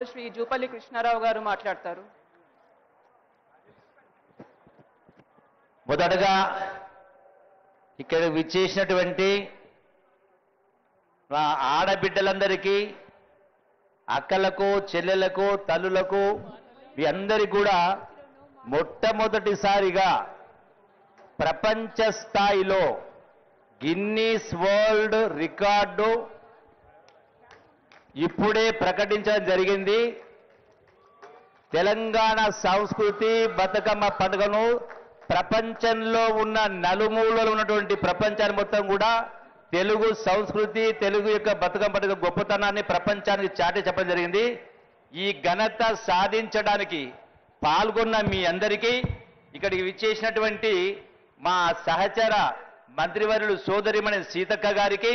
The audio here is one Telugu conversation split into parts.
శ్రీ జూపల్లి కృష్ణారావు గారు మాట్లాడతారు. మొదటగా ఇక్కడ విచ్చేసినటువంటి మా ఆడబిడ్డలందరికీ, అక్కలకు, చెల్లెలకు, తల్లులకు మీ అందరికీ కూడా మొట్టమొదటిసారిగా ప్రపంచ స్థాయిలో గిన్నీస్ వరల్డ్ రికార్డు ఇప్పుడే ప్రకటించడం జరిగింది. తెలంగాణ సంస్కృతి బతుకమ్మ పండుగను ప్రపంచంలో ఉన్న నలుమూలలో ఉన్నటువంటి ప్రపంచాన్ని మొత్తం కూడా తెలుగు సంస్కృతి, తెలుగు యొక్క బతుకమ్మ పండుగ గొప్పతనాన్ని ప్రపంచానికి చాటి చెప్పడం జరిగింది. ఈ ఘనత సాధించడానికి పాల్గొన్న మీ అందరికీ, ఇక్కడికి విచ్చేసినటువంటి మా సహచర మంత్రివర్యులు సోదరిమణి సీతక్క గారికి,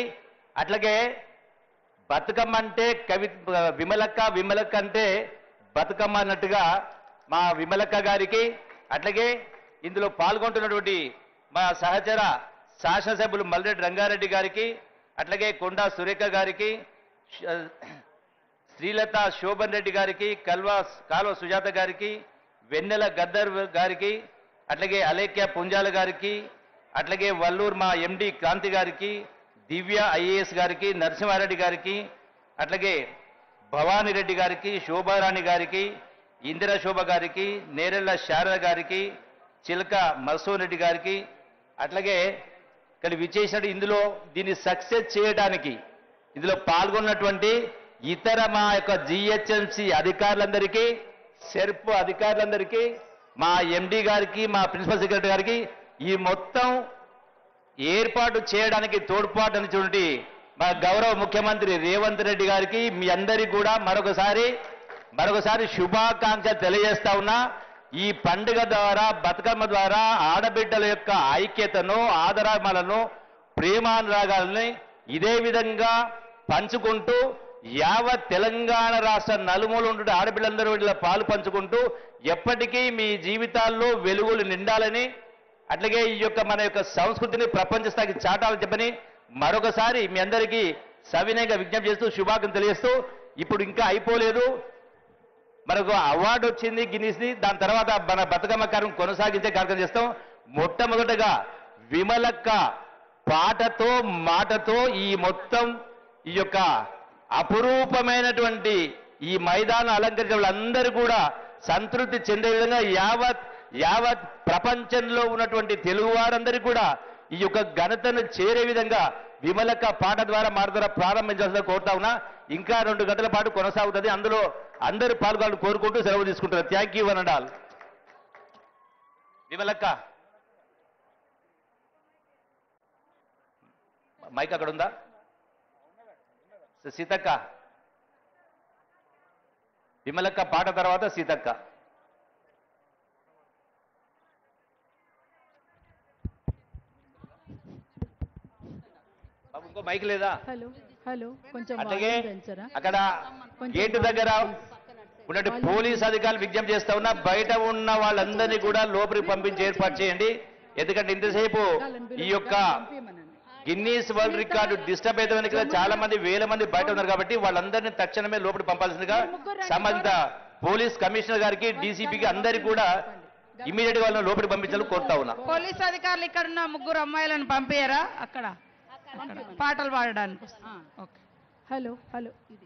అట్లాగే బతుకమ్మ అంటే విమలక్క అంటే బతుకమ్మ అన్నట్టుగా మా విమలక్క గారికి, అట్లాగే ఇందులో పాల్గొంటున్నటువంటి మా సహచర శాసనసభ్యులు మల్రెడ్డి రంగారెడ్డి గారికి, అట్లాగే కొండా సురేఖ గారికి, శ్రీలత శోభన్ రెడ్డి గారికి, కాల్వ సుజాత గారికి, వెన్నెల గద్దర్ గారికి, అట్లాగే అలేఖ్య పుంజాల గారికి, అట్లాగే వల్లూరు మా ఎండి క్రాంతి గారికి, దివ్య ఐఏఎస్ గారికి, నరసింహారెడ్డి గారికి, అట్లాగే భవానీ రెడ్డి గారికి, శోభారాణి గారికి, ఇందిరా శోభ గారికి, నేరెళ్ల శారద గారికి, చిలక మసూన్ రెడ్డి గారికి, అట్లాగే ఇక్కడ విచ్చేసినట్టు ఇందులో దీన్ని సక్సెస్ చేయడానికి ఇందులో పాల్గొన్నటువంటి ఇతర మా యొక్క జిహెచ్ఎంసి అధికారులందరికీ, సెర్ప్ అధికారులందరికీ, మా ఎండి గారికి, మా ప్రిన్సిపల్ సెక్రటరీ గారికి, ఈ మొత్తం ఏర్పాటు చేయడానికి తోడ్పాటు అనేటువంటి మా గౌరవ ముఖ్యమంత్రి రేవంత్ రెడ్డి గారికి మీ అందరికీ కూడా మరొకసారి శుభాకాంక్షలు తెలియజేస్తా ఉన్నా. ఈ పండుగ ద్వారా, బతుకమ్మ ద్వారా ఆడబిడ్డల యొక్క ఐక్యతను, ఆదరామలను, ప్రేమానురాగాలని ఇదే విధంగా పంచుకుంటూ యావత్ తెలంగాణ రాష్ట్ర నలుమూల ఉండే ఆడబిడ్డలందరూ ఇలా పాలు పంచుకుంటూ ఎప్పటికీ మీ జీవితాల్లో వెలుగులు నిండాలని, అట్లాగే ఈ యొక్క మన యొక్క సంస్కృతిని ప్రపంచ స్థాయికి చాటాలని చెప్పని మరొకసారి మీ అందరికీ సవినయంగా విజ్ఞప్తి చేస్తూ శుభాకాంక్షలు తెలియజేస్తూ, ఇప్పుడు ఇంకా అయిపోలేదు, మనకు అవార్డు వచ్చింది గిన్నీస్ది, దాని తర్వాత మన బతుకమ్మ కార్యక్రమం కొనసాగించే కార్యక్రమం చేస్తాం. మొట్టమొదటగా విమలక్క పాటతో మాటతో ఈ మొత్తం ఈ యొక్క అపురూపమైనటువంటి ఈ మైదానం అలంకరించిన వాళ్ళందరూ కూడా సంతృప్తి చెందే విధంగా యావత్ ప్రపంచంలో ఉన్నటువంటి తెలుగు వారందరికీ కూడా ఈ యొక్క ఘనతను చేరే విధంగా విమలక్క పాట ద్వారా మాట ద్వారా ప్రారంభించాల్సిందిగా కోరుతా ఉన్నా. ఇంకా 2 గంటల పాటు కొనసాగుతుంది. అందులో అందరూ పాల్గొనాలని కోరుకుంటూ సెలవు తీసుకుంటున్నారు. Thank you one all. Vimalakka mike అక్కడ ఉందా? సీతక్క, విమలక్క పాట తర్వాత సీతక్క. ఇంకో మైక్ లేదా? హలో కొంచెం అట్లాగే అక్కడ గేటు దగ్గర ఉన్నట్టు పోలీస్ అధికారులు విజ్ఞప్తి చేస్తా ఉన్నా, బయట ఉన్న వాళ్ళందరినీ కూడా లోపలికి పంపించి ఏర్పాటు చేయండి. ఎందుకంటే ఇంతసేపు ఈ యొక్క గిన్నీస్ వరల్డ్ రికార్డు డిస్టర్బ్ అయితే కదా, చాలా మంది వేల మంది బయట ఉన్నారు కాబట్టి వాళ్ళందరినీ తక్షణమే లోపలికి పంపాల్సిందిగా సంబంధిత పోలీస్ కమిషనర్ గారికి, డీసీపీకి అందరికీ కూడా ఇమీడియట్ గా వాళ్ళని లోపలికి పంపించాలని కోరుతా ఉన్నా. పోలీస్ అధికారులు ఇక్కడ ఉన్న 3 అమ్మాయిలను పంపించారా అక్కడ పాటలు పాడడానికి? హలో ఇది